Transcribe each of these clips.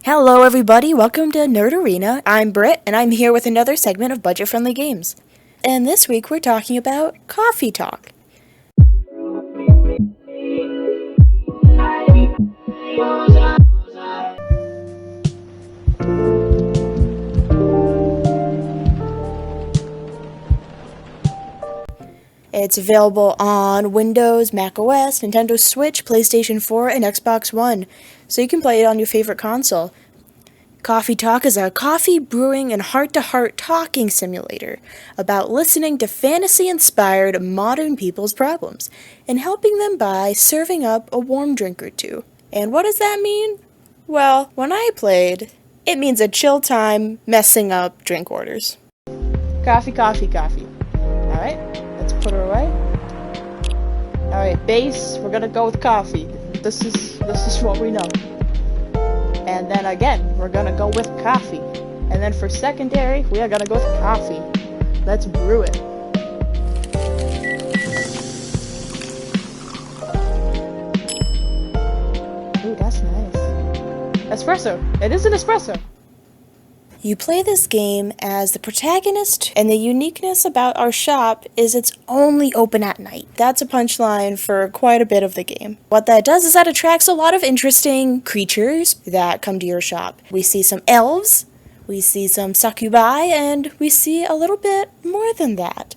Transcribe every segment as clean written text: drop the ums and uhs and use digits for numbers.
Hello everybody, welcome to Nerdorina. I'm Britt, and I'm here with another segment of budget-friendly games. And this week we're talking about coffee talk. It's available on Windows, Mac OS, Nintendo Switch, PlayStation 4, and Xbox One, so you can play it on your favorite console. Coffee Talk is a coffee brewing and heart-to-heart talking simulator about listening to fantasy-inspired modern people's problems and helping them by serving up a warm drink or two. And what does that mean? Well, when I played, it means a chill time messing up drink orders. Coffee. Alright, let's put her away. Alright, base, we're gonna go with coffee. This is what we know. And then again, we're gonna go with coffee. And then for secondary, we are gonna go with coffee. Let's brew it. Ooh, that's nice. Espresso. It is an espresso. You play this game as the protagonist, and the uniqueness about our shop is it's only open at night. That's a punchline for quite a bit of the game. What that does is that attracts a lot of interesting creatures that come to your shop. We see some elves, we see some succubi, and we see a little bit more than that.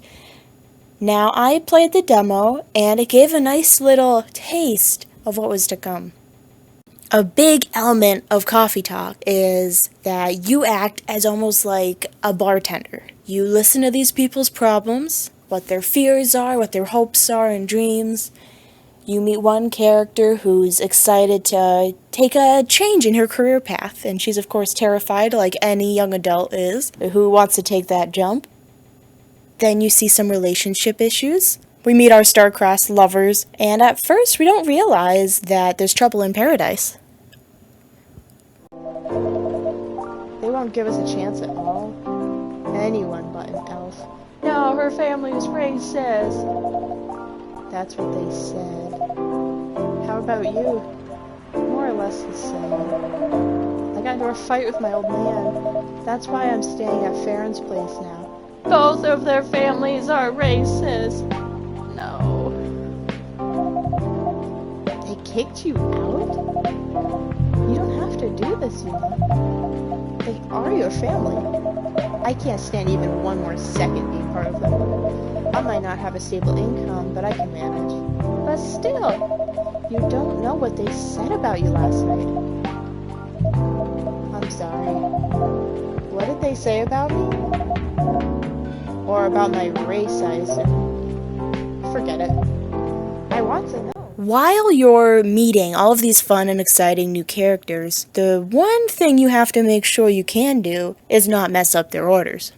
Now, I played the demo, and it gave a nice little taste of what was to come. A big element of Coffee Talk is that you act as almost like a bartender. You listen to these people's problems, what their fears are, what their hopes are and dreams. You meet one character who's excited to take a change in her career path, and she's of course terrified like any young adult is, who wants to take that jump. Then you see some relationship issues. We meet our star-crossed lovers, and at first we don't realize that there's trouble in paradise. They won't give us a chance at all. Anyone but an elf. No, her family is racist. That's what they said. How about you? More or less the same. I got into a fight with my old man. That's why I'm staying at Farron's place now. Both of their families are racist. No. They kicked you out? You don't have to do this, you know. They are your family. I can't stand even one more second being part of them. I might not have a stable income, but I can manage. But still, you don't know what they said about you last night. I'm sorry. What did they say about me? Or about my race, I assume. Forget it. I want to know. While you're meeting all of these fun and exciting new characters, the one thing you have to make sure you can do is not mess up their orders.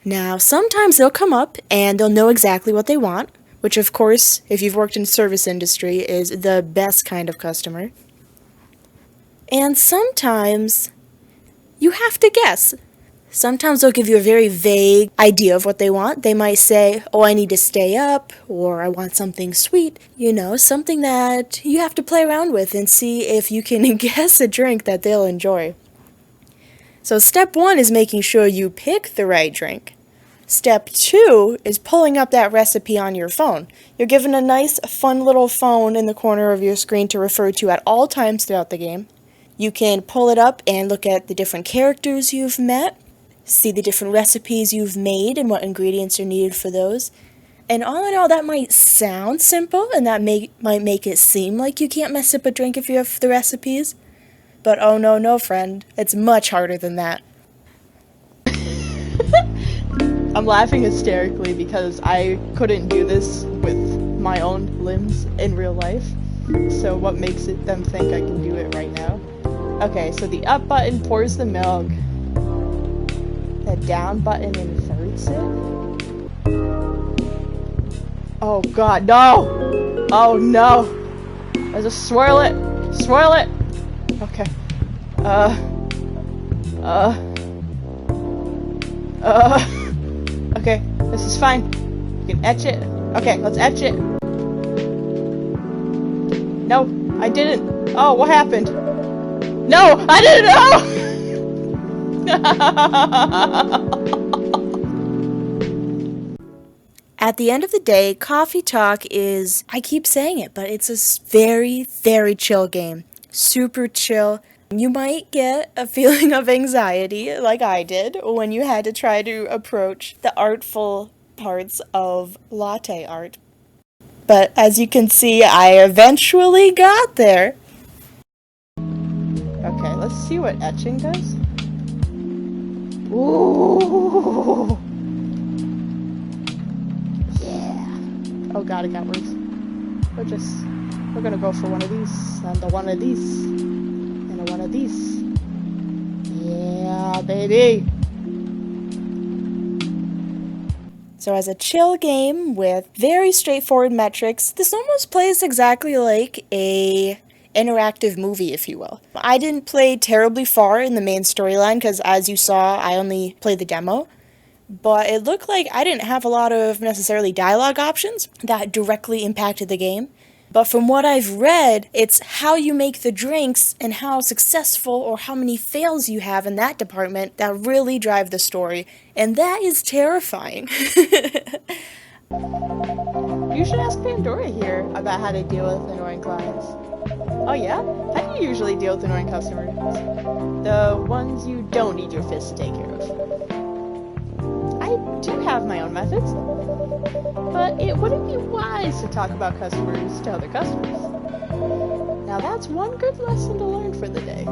Now, sometimes they'll come up and they'll know exactly what they want, which of course, if you've worked in the service industry, is the best kind of customer. And sometimes you have to guess. Sometimes they'll give you a very vague idea of what they want. They might say, oh, I need to stay up, or I want something sweet. You know, something that you have to play around with and see if you can guess a drink that they'll enjoy. So step 1 is making sure you pick the right drink. Step 2 is pulling up that recipe on your phone. You're given a nice, fun little phone in the corner of your screen to refer to at all times throughout the game. You can pull it up and look at the different characters you've met, see the different recipes you've made and what ingredients are needed for those. And all in all, that might sound simple, and that might make it seem like you can't mess up a drink if you have the recipes. But oh no, friend, it's much harder than that. I'm laughing hysterically because I couldn't do this with my own limbs in real life. So what makes them think I can do it right now? Okay, so the up button pours the milk. The down button inverts it. Oh god, no! Oh no! I just swirl it! Swirl it! Okay. Okay, this is fine. You can etch it. Okay, let's etch it. No, I didn't. Oh, what happened? No, I didn't know! At the end of the day, Coffee Talk is, I keep saying it, but it's a very, very chill game. Super chill. You might get a feeling of anxiety, like I did, when you had to try to approach the artful parts of latte art. But as you can see, I eventually got there. Okay, let's see what etching does. Ooh! Yeah! Oh god, it got worse. We're gonna go for one of these, and a one of these, and a one of these. Yeah, baby! So as a chill game with very straightforward metrics, this almost plays exactly like a interactive movie, if you will. I didn't play terribly far in the main storyline because, as you saw, I only played the demo. But it looked like I didn't have a lot of necessarily dialogue options that directly impacted the game. But from what I've read, it's how you make the drinks and how successful or how many fails you have in that department that really drive the story. And that is terrifying. You should ask Pandora here about how to deal with annoying clients. Oh yeah? How do you usually deal with annoying customers? The ones you don't need your fist to take care of. I do have my own methods, but it wouldn't be wise to talk about customers to other customers. Now that's one good lesson to learn for the day.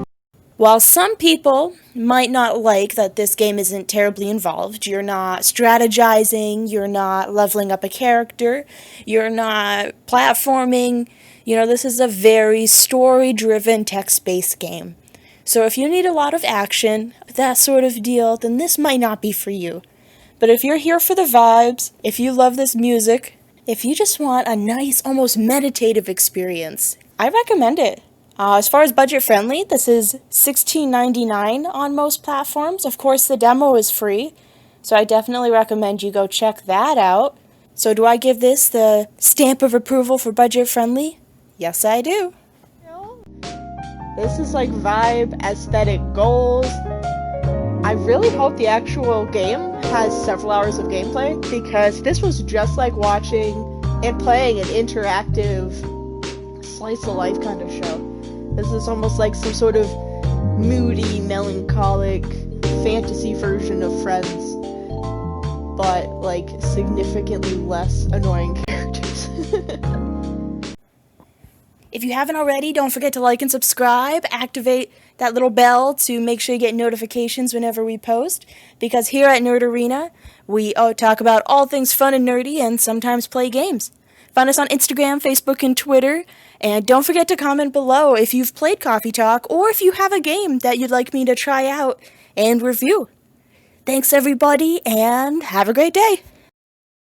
While some people might not like that this game isn't terribly involved, you're not strategizing, you're not leveling up a character, you're not platforming, this is a very story-driven, text-based game. So if you need a lot of action, that sort of deal, then this might not be for you. But if you're here for the vibes, if you love this music, if you just want a nice, almost meditative experience, I recommend it. As far as budget friendly, this is $16.99 on most platforms. Of course, the demo is free, so I definitely recommend you go check that out. So do I give this the stamp of approval for budget friendly? Yes, I do. This is like vibe, aesthetic goals. I really hope the actual game has several hours of gameplay, because this was just like watching and playing an interactive slice of life kind of show. This is almost like some sort of moody, melancholic fantasy version of Friends, but like significantly less annoying characters. If you haven't already, don't forget to like and subscribe, activate that little bell to make sure you get notifications whenever we post, because here at Nerdorina, we talk about all things fun and nerdy and sometimes play games. Find us on Instagram, Facebook, and Twitter, and don't forget to comment below if you've played Coffee Talk or if you have a game that you'd like me to try out and review. Thanks everybody, and have a great day!